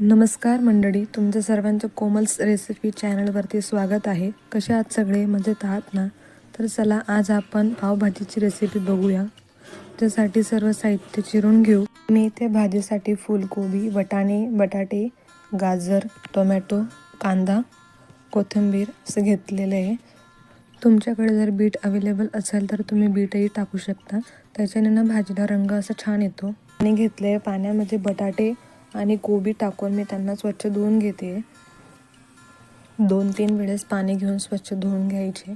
नमस्कार मंडळी, तुमचं सर्वांचं कोमल्स रेसिपी चॅनलवरती स्वागत आहे. कसे आहात सगळे? मजेत आहात ना? तर चला आज आपण पावभाजीची रेसिपी बघूया. त्यासाठी सर्व साहित्य चिरून घेऊ. मी इथे भाजीसाठी फुलकोबी, वाटाणे, बटाटे, गाजर, टोमॅटो, कांदा, कोथिंबीर असं घेतलेलं आहे. तुमच्याकडे जर बीट अवेलेबल असेल तर तुम्ही बीटही टाकू शकता. त्याच्याने ना भाजीला रंग असा छान येतो. आणि घेतले पाण्यामध्ये बटाटे आणि कोबी टाकून मी त्यांना स्वच्छ धुवून घेते. 2-3 वेळेस पाणी घेऊन स्वच्छ धुवून घ्यायचे.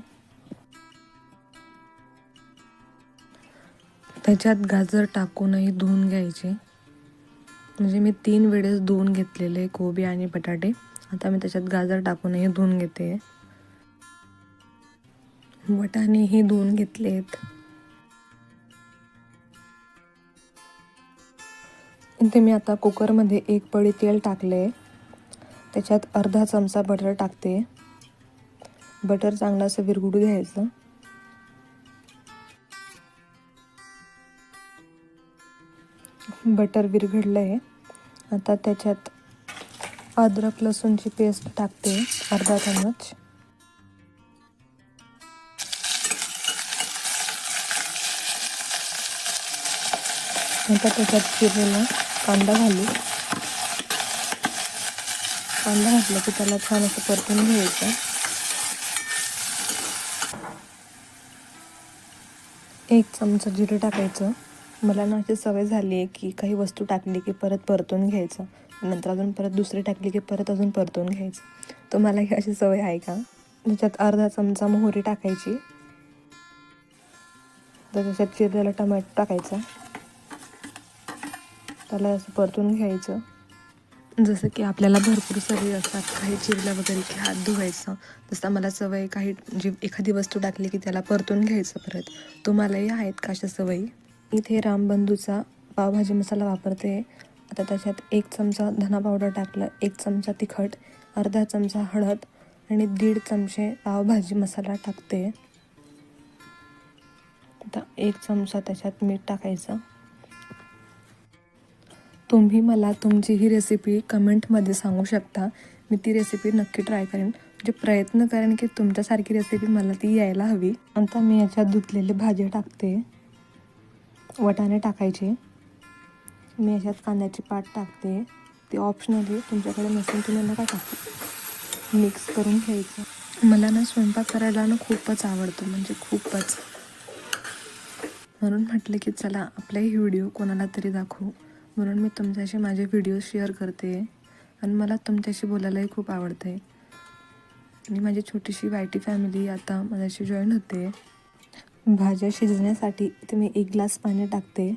त्याच्यात गाजर टाकूनही धुवून घ्यायचे. म्हणजे मी 3 वेळेस धुवून घेतलेले कोबी आणि बटाटे. आता मी त्याच्यात गाजर टाकूनही धुवून घेते. वाटाणेही धुवून घेतलेत. इथे मी आता कुकरमध्ये 1 पळी तेल टाकले. त्याच्यात अर्धा चमचा बटर टाकते. बटर चांगलं असं विरघळू घ्यायचं. बटर विरघळलंय. आता त्याच्यात अद्रक लसूणची पेस्ट टाकते, अर्धा चमच. आता त्याच्यात चिरलेला कांदा घालू. कांदा घातला की त्याला छान असं परतून घ्यायचं. 1 चमचा जिरं टाकायचं. मला ना अशी सवय झाली आहे की काही वस्तू टाकली की परत परतून घ्यायचं, नंतर अजून परत दुसरी टाकली की परत अजून परतून घ्यायचं. तुम्हाला ही अशी सवय आहे का? त्याच्यात अर्धा चमचा मोहरी टाकायची. त्याच्यात चिरलेला टोमॅटो टाकायचा. त्याला असं परतून घ्यायचं. जसं की आपल्याला भरपूर सवयी असतात, काही चिरलं वगैरे की हात धुवायचं. तसं मला सवय काही जी एखादी वस्तू टाकली की त्याला परतून घ्यायचं परत. तुम्हालाही आहेत का अशा सवयी? इथे रामबंधूचा पावभाजी मसाला वापरते. आता त्याच्यात 1 चमचा धना पावडर टाकलं, 1 चमचा तिखट, अर्धा चमचा हळद आणि 1.5 चमचे पावभाजी मसाला टाकते. आता 1 चमचा त्याच्यात मीठ टाकायचं. तुम्ही मला तुमची ही रेसिपी कमेंटमध्ये सांगू शकता. मी ती रेसिपी नक्की ट्राय करेन. म्हणजे प्रयत्न करेन की तुमच्यासारखी रेसिपी मला ती यायला हवी. आता मी याच्यात धुतलेली भाजी टाकते. वाटाणे टाकायचे. मी याच्यात कांद्याची पात टाकते. ते ऑप्शनली, तुमच्याकडे नसेल तुम्ही नका टाकू. मिक्स करून घ्यायचं. मला ना स्वयंपाक करायला ना खूपच आवडतं, म्हणजे खूपच. म्हणून म्हटलं की चला आपलाही व्हिडिओ कोणाला तरी दाखवू. म्हणून मी तुमच्याशी माझे व्हिडिओ शेअर करते. आणि मला तुमच्याशी बोलायलाही खूप आवडते. आणि माझी छोटीशी वायटी फॅमिली आता माझ्याशी जॉईन होते. भाज्या शिजण्यासाठी इथे मी 1 ग्लास पाणी टाकते.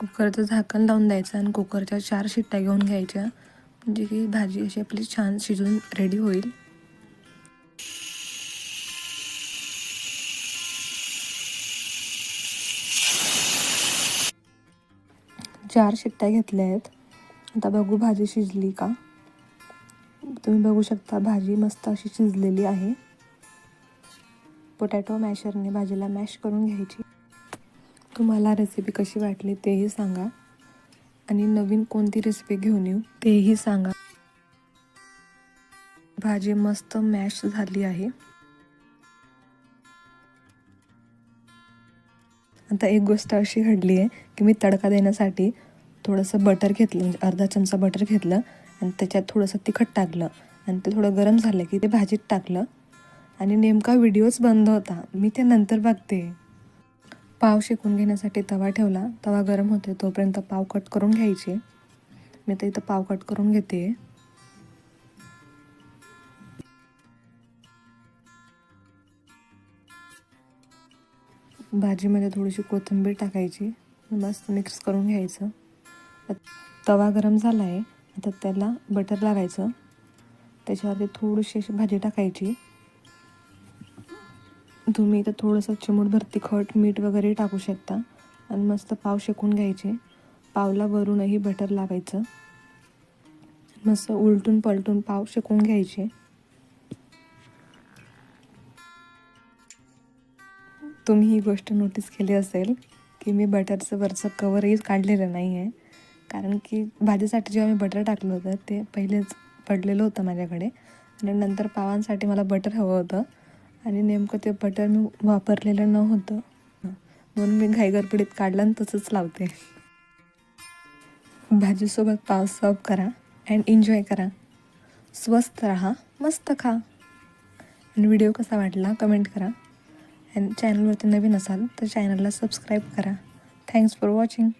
कुकरचं झाकण लावून द्यायचं आणि कुकरच्या 4 शिट्ट्या घेऊन घ्यायच्या, म्हणजे की भाजी अशी आपली छान शिजून रेडी होईल. चार शिट्ट्या घेतल्या आहेत. आता बघू भाजी शिजली का. तुम्ही बघू शकता भाजी मस्त अशी शिजलेली आहे. पोटॅटो मॅशरने भाजीला मॅश करून घ्यायची. तुम्हाला रेसिपी कशी वाटली तेही सांगा. आणि नवीन कोणती रेसिपी घेऊन येऊ तेही सांगा. भाजी मस्त मॅश झाली आहे. आता एक गोष्ट अशी घडली आहे की मी तडका देण्यासाठी थोडंसं बटर घेतलं, म्हणजे अर्धा चमचा बटर घेतलं आणि त्याच्यात थोडंसं तिखट टाकलं आणि ते थोडं गरम झालं की ते भाजीत टाकलं. आणि नेमका व्हिडिओच बंद होता. मी ते नंतर बघते. पाव शेकून घेण्यासाठी तवा ठेवला. तवा गरम होते तोपर्यंत पाव कट करून घ्यायचे. मी तर इथं पाव कट करून घेते. भाजीमध्ये थोडीशी कोथिंबीर टाकायची, मस्त मिक्स करून घ्यायचं. तवा गरम झाला आहे. आता त्याला बटर लावायचं. त्याच्यावरती थोडीशी अशी भाजी टाकायची. तुम्ही इथं थोडंसं चिमूटभर तिखट, मीठ वगैरे टाकू शकता. आणि मस्त पाव शेकून घ्यायचे. पावला वरूनही बटर लावायचं. मस्त उलटून पलटून पाव शेकून घ्यायचे. तुम्ही ही गोष्ट नोटीस केली असेल की मी बटरचं वरचं कवरही काढलेलं नाही आहे, कारण की भाजीसाठी जेव्हा मी बटर टाकलं होतं ते पहिलेच पडलेलं होतं माझ्याकडे आणि नंतर पावांसाठी मला बटर हवं होतं आणि नेमकं ते बटर मी वापरलेलं नव्हतं, म्हणून मी घाईगडबडीत काढलं आणि तसंच लावते. भाजीसोबत पाव सर्व करा अँड एन्जॉय करा. स्वस्त राहा, मस्त खा. आणि व्हिडिओ कसा वाटला कमेंट करा. अँड चॅनलवरती नवीन असाल तर चॅनलला सबस्क्राईब करा. Thanks for watching.